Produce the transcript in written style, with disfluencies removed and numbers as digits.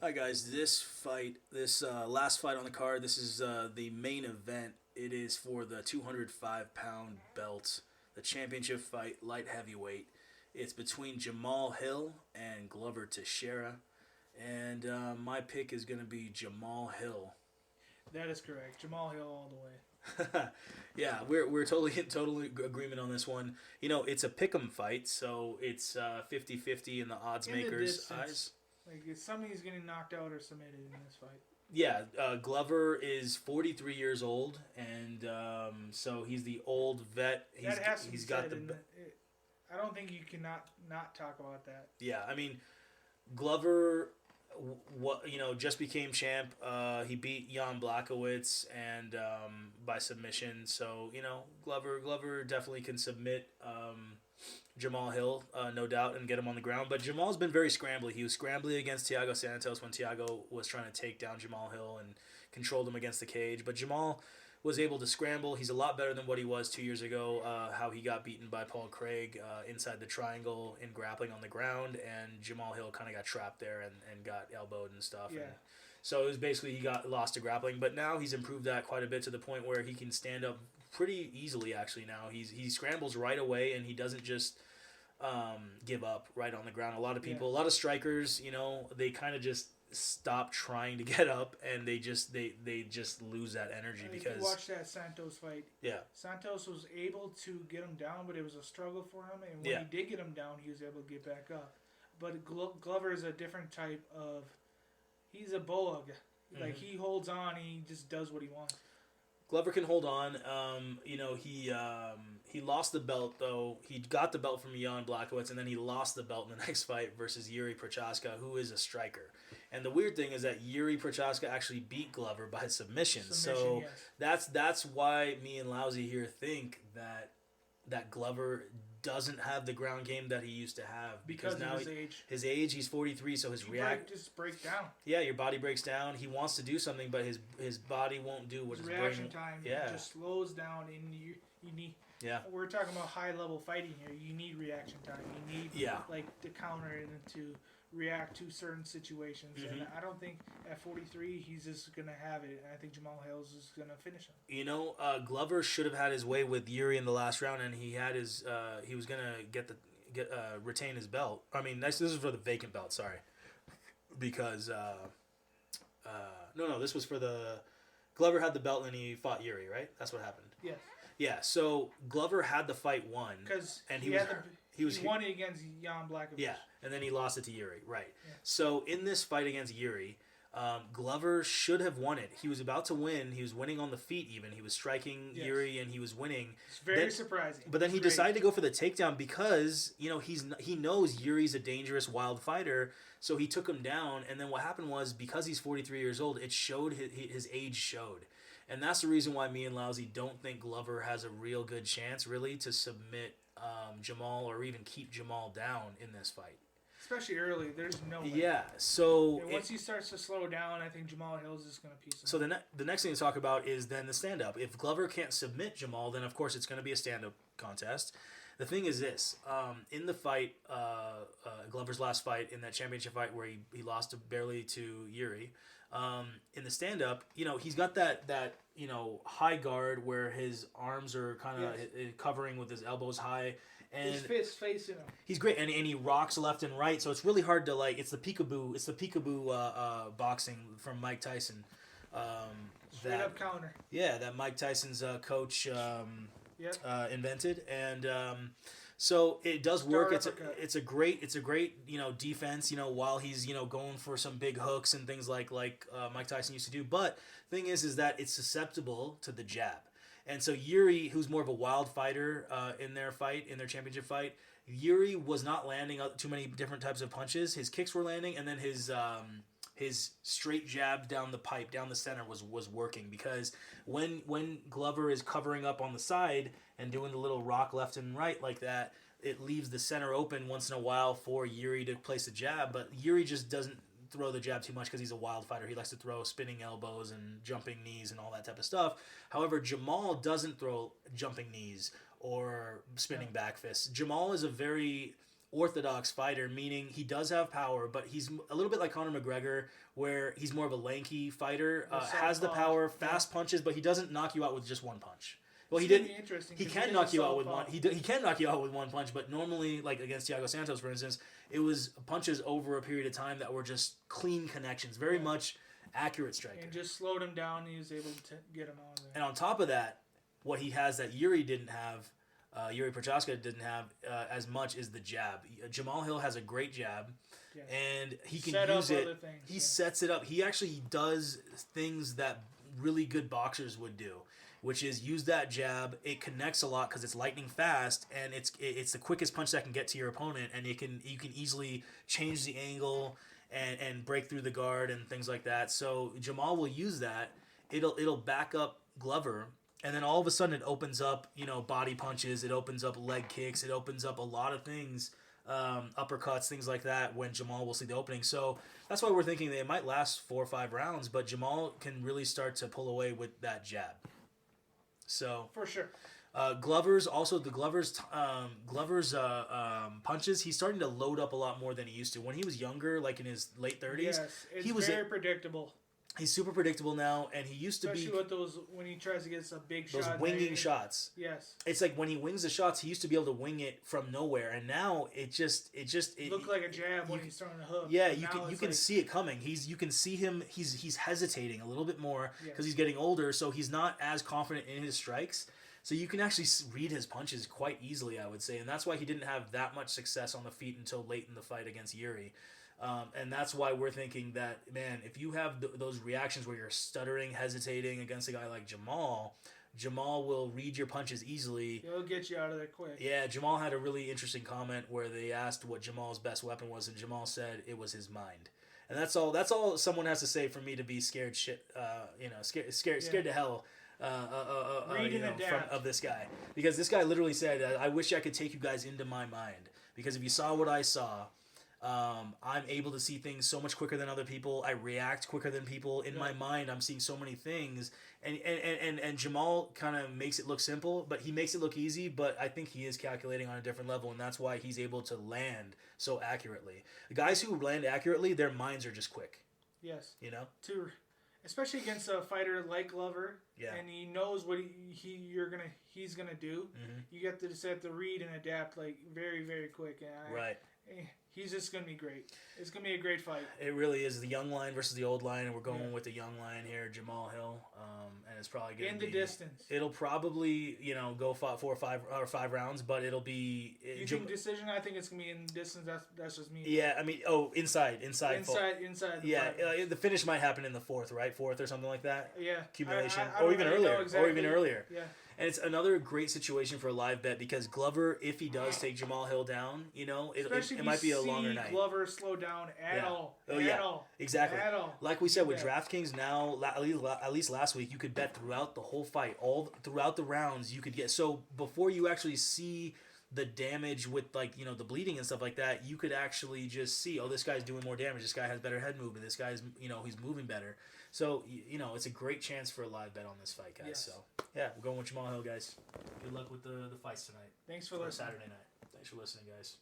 Hi guys, this last fight on the card, this is the main event. It is for the 205-pound belt, the championship fight, light heavyweight. It's between Jamal Hill and Glover Teixeira, and my pick is going to be Jamal Hill. That is correct. Jamal Hill all the way. Yeah, we're totally in total agreement on this one. You know, it's a pick'em fight, so it's 50-50 in the odds In the makers' distance, eyes. like if somebody's getting knocked out or submitted in this fight. Yeah, Glover is 43 years old, and so he's the old vet. That has to be He's got said. the I don't think you cannot not talk about that. yeah. I mean, Glover, what just became champ. He beat Jan Blachowicz and by submission. So Glover definitely can submit Jamal Hill, no doubt, and get him on the ground. But Jamal's been very scrambly. He was scrambly against Thiago Santos when Thiago was trying to take down Jamal Hill and controlled him against the cage. But Jamal was able to scramble. He's a lot better than what he was 2 years ago, how he got beaten by Paul Craig inside the triangle in grappling on the ground, and Jamal Hill kind of got trapped there and got elbowed and stuff. Yeah. And so it was basically he got lost to grappling, but now he's improved that quite a bit to the point where he can stand up pretty easily. Actually, now he scrambles right away and he doesn't just give up right on the ground. A lot of people, a lot of strikers, they kind of just stop trying to get up and they just lose that energy because if you watch that Santos fight, yeah, Santos was able to get him down, but it was a struggle for him. And when he did get him down, he was able to get back up. But Glover is a different type of. He's a bulldog. Like he holds on, he just does what he wants. Glover can hold on. He lost the belt though. He got the belt from Jan Blachowicz, and then he lost the belt in the next fight versus Yuri Prochaska, who is a striker. And the weird thing is that Yuri Prochaska actually beat Glover by submission. So yes. that's why me and Lousy here think that Glover doesn't have the ground game that he used to have because now of his age. He's 43, so his just breaks down. Yeah, your body breaks down. He wants to do something, but his body won't do what his reaction brain. time Yeah, just slows down, and you need. Yeah, we're talking about high level fighting here. You need reaction time. You need like to counter it and to react to certain situations. Mm-hmm. And I don't think at 43 he's just gonna have it. And I think Jamal Hills is gonna finish him. Glover should have had his way with Yuri in the last round, and he had his. He was gonna retain his belt. I mean, this is for the vacant belt. Sorry, because no, this was for the. Glover had the belt and he fought Yuri, right? That's what happened. Yes. Yeah. So Glover had the fight won because he won it against Jan Blachowicz. Yeah, and then he lost it to Yuri, right? Yeah. So in this fight against Yuri, Glover should have won it. He was about to win. He was winning on the feet even. He was striking Yuri and he was winning. It's very surprising. But then he decided to go for the takedown because, he knows Yuri's a dangerous wild fighter, so he took him down. And then what happened was, because he's 43 years old, it showed his age showed. And that's the reason why me and Lousy don't think Glover has a real good chance, really, to submit Jamal or even keep Jamal down in this fight. Especially early, there's no way. Yeah, so once he starts to slow down, I think Jamal Hills is going to piece him. So the next thing to talk about is then the stand-up. If Glover can't submit Jamal, then of course it's going to be a stand-up contest. The thing is this, in the fight, Glover's last fight, in that championship fight where he lost barely to Yuri, in the stand-up, he's got that high guard where his arms are kind of covering with his elbows high. And his fist facing him. He's great, and he rocks left and right, so it's really hard to it's the peekaboo boxing from Mike Tyson. Straight up counter. Yeah, that Mike Tyson's coach invented, and so it does work. It's a great defense. While he's going for some big hooks and things like Mike Tyson used to do. But thing is that it's susceptible to the jab. And so Yuri, who's more of a wild fighter in their championship fight, Yuri was not landing too many different types of punches. His kicks were landing, and then his straight jab down the pipe, down the center was working, because when Glover is covering up on the side and doing the little rock left and right like that, it leaves the center open once in a while for Yuri to place a jab. But Yuri just doesn't throw the jab too much because he's a wild fighter. He likes to throw spinning elbows and jumping knees and all that type of stuff. However, Jamal doesn't throw jumping knees or spinning back fists. Jamal is a very orthodox fighter, meaning he does have power, but he's a little bit like Conor McGregor, where he's more of a lanky fighter, has the power, fast punches, but he doesn't knock you out with just one punch. Well, he didn't. He can knock you out with one. He can knock you out with one punch, but normally, like against Thiago Santos, for instance, it was punches over a period of time that were just clean connections, very much accurate striker. And just slowed him down, and he was able to get him on there. And on top of that, what he has that Yuri didn't have, Yuri Prochazka didn't have as much is the jab. Jamahal Hill has a great jab, and he can use it. He sets it up. He actually does things that really good boxers would do, which is use that jab. It connects a lot because it's lightning fast, and it's the quickest punch that can get to your opponent, and you can easily change the angle and break through the guard and things like that. So Jamahal will use that. It'll back up Glover. And then all of a sudden it opens up, body punches. It opens up leg kicks. It opens up a lot of things, uppercuts, things like that when Jamahal will see the opening. So that's why we're thinking they might last 4 or 5 rounds, but Jamahal can really start to pull away with that jab. So for sure. Glover's punches, he's starting to load up a lot more than he used to. When he was younger, like in his late 30s, he was very predictable. He's super predictable now, and he used to be... Especially with those, when he tries to get a big shot. Those winging shots. Yes. It's like when he wings the shots, he used to be able to wing it from nowhere, and now it looked like a jab when he's throwing a hook. Yeah, you can see it coming. You can see him, he's hesitating a little bit more because he's getting older, so he's not as confident in his strikes. So you can actually read his punches quite easily, I would say, and that's why he didn't have that much success on the feet until late in the fight against Yuri. And that's why we're thinking that, man, if you have those reactions where you're stuttering, hesitating against a guy like Jamahal will read your punches easily. He'll get you out of there quick. Yeah, Jamahal had a really interesting comment where they asked what Jamal's best weapon was, and Jamahal said it was his mind. And that's all someone has to say for me to be scared scared to hell of this guy. Because this guy literally said, I wish I could take you guys into my mind. Because if you saw what I saw... I'm able to see things so much quicker than other people. I react quicker than people. In my mind, I'm seeing so many things. And Jamahal kind of makes it look simple, but he makes it look easy. But I think he is calculating on a different level, and that's why he's able to land so accurately. The guys who land accurately, their minds are just quick. Yes. Especially against a fighter like Glover. Yeah. And he knows what he's gonna do. Mm-hmm. You have to just have to read and adapt like very, very quick. And he's just going to be great. It's going to be a great fight. It really is. The young line versus the old line, and we're going with the young line here, Jamahal Hill. And it's probably going to be... in the distance. It'll probably, go 4 or 5 rounds, but it'll be... You think decision? I think it's going to be in distance. That's just me. Yeah, I mean, inside. Inside. The finish might happen in the 4th, right? 4th or something like that? Yeah. Accumulation. I or even earlier. Exactly. Or even earlier. Yeah. And it's another great situation for a live bet because Glover, if he does take Jamahal Hill down, it might be a longer night. Glover slow down at all. Exactly. At all. Like we said with DraftKings now, at least last week, you could bet throughout the whole fight, all throughout the rounds. You could get before you actually see the damage with the bleeding and stuff like that, you could actually just see, this guy's doing more damage. This guy has better head movement. This guy's he's moving better. So, it's a great chance for a live bet on this fight, guys. Yes. So, yeah, we're going with Jamahal Hill, guys. Good luck with the fights tonight. Thanks for listening. Saturday night. Thanks for listening, guys.